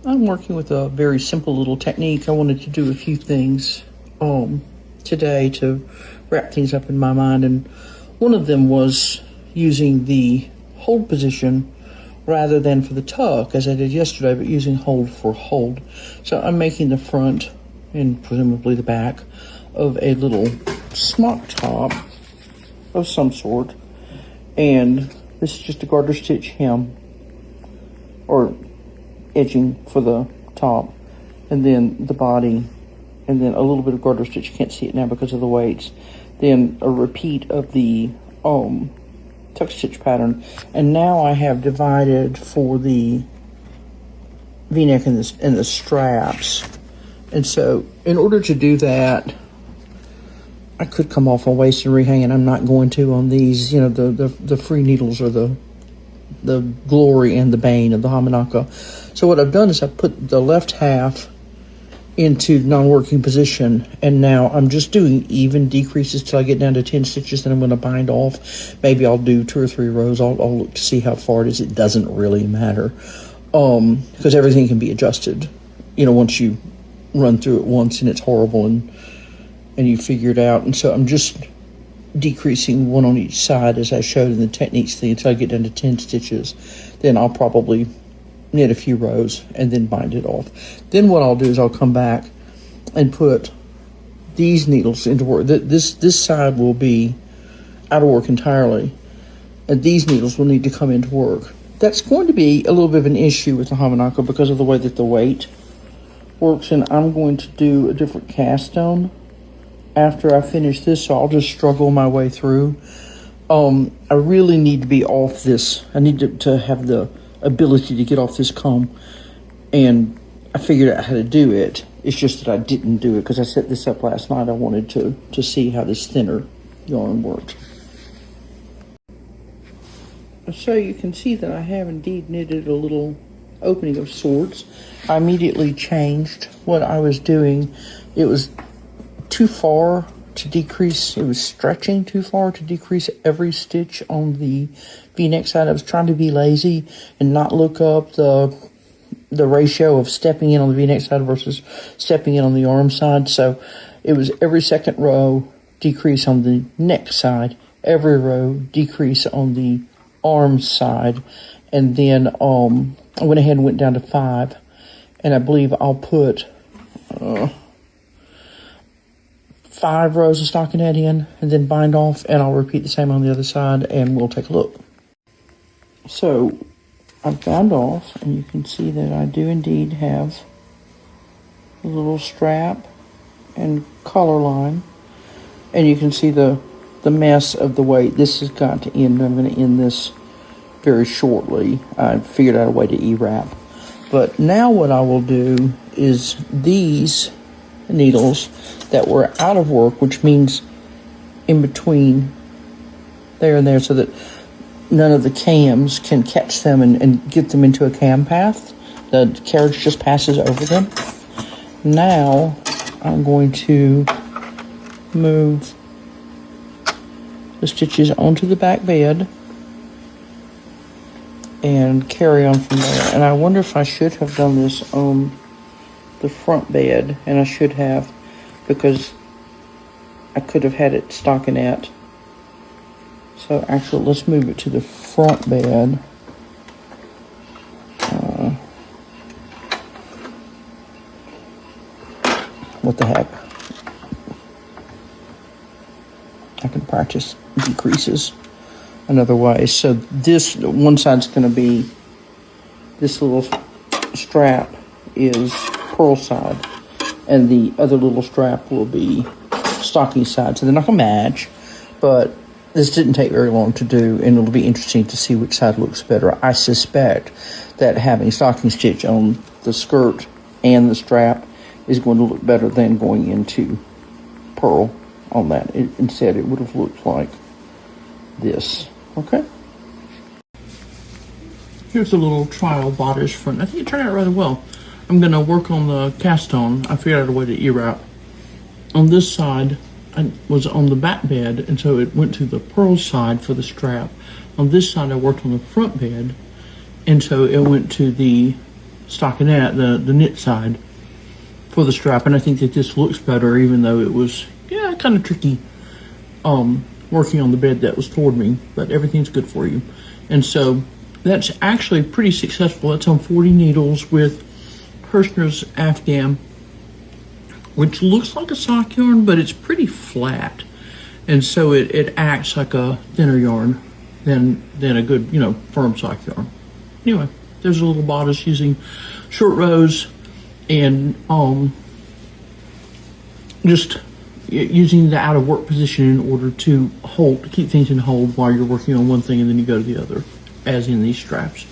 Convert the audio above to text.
I'm working with a very simple little technique. I wanted to do a few things today to wrap things up in my mind, and one of them was using the hold position rather than for the tuck as I did yesterday, but using hold for hold. So I'm making the front and presumably the back of a little smock top of some sort, and this is just a garter stitch hem or edging for the top, and then the body, and then a little bit of garter stitch. You can't see it now because of the weights. Then a repeat of the tuck stitch pattern, and now I have divided for the V-neck and the straps. And so in order to do that, I could come off on waist and rehang, and I'm not going to on these. You know, the free needles are the glory and the bane of the Hamanaka. So what I've done is I've put the left half into non-working position, and now I'm just doing even decreases till I get down to 10 stitches. Then I'm going to bind off. Maybe I'll do 2 or 3 rows. I'll look to see how far it is. It doesn't really matter because everything can be adjusted, you know, once you run through it once and it's horrible and you figure it out. And so I'm just decreasing one on each side as I showed in the techniques thing until I get down to 10 stitches. Then I'll probably knit a few rows and then bind it off. Then what I'll do is I'll come back and put these needles into work. This side will be out of work entirely, and these needles will need to come into work. That's going to be a little bit of an issue with the Hamanaka because of the way that the weight works, and I'm going to do a different cast on after I finish this, so I'll just struggle my way through. I really need to be off this. I need to have the ability to get off this comb, and I figured out how to do it. It's just that I didn't do it because I set this up last night. I wanted to see how this thinner yarn worked. So you can see that I have indeed knitted a little opening of sorts. I immediately changed what I was doing. It was too far to decrease. It was stretching too far to decrease every stitch on the V-neck side. I was trying to be lazy and not look up the ratio of stepping in on the V-neck side versus stepping in on the arm side. So it was every second row decrease on the neck side, every row decrease on the arm side, and then I went ahead and went down to 5, and I believe I'll put 5 rows of stockinette in and then bind off, and I'll repeat the same on the other side, and we'll take a look. So I've bound off, and you can see that I do indeed have a little strap and collar line, and you can see the mess of the weight. This has got to end. I'm going to end this very shortly. I figured out a way to E-wrap. But now what I will do is these needles that were out of work, which means in between there and there, so that none of the cams can catch them and get them into a cam path. The carriage just passes over them. Now I'm going to move the stitches onto the back bed and carry on from there. And I wonder if I should have done this on the front bed, and I should have, because I could have had it stockinette. So actually, let's move it to the front bed. What the heck? I can practice decreases another way. So this one side's going to be, this little strap is purl side, and the other little strap will be stocking side. So they're not going to match, but this didn't take very long to do, and it'll be interesting to see which side looks better. I suspect that having stocking stitch on the skirt and the strap is going to look better than going into purl on that. Instead, it would have looked like this. Okay. Here's a little trial bodice front. I think it turned out rather well. I'm going to work on the cast on. I figured out a way to E-wrap. On this side, I was on the back bed, and so it went to the purl side for the strap. On this side, I worked on the front bed, and so it went to the stockinette, the knit side for the strap, and I think that this looks better, even though it was kind of tricky working on the bed that was toward me, but everything's good for you. And so that's actually pretty successful. It's on 40 needles with Hirschner's Afghan, which looks like a sock yarn, but it's pretty flat, and so it acts like a thinner yarn than a good, firm sock yarn. Anyway, there's a little bodice using short rows and just using the out of work position in order to keep things in hold while you're working on one thing, and then you go to the other, as in these straps.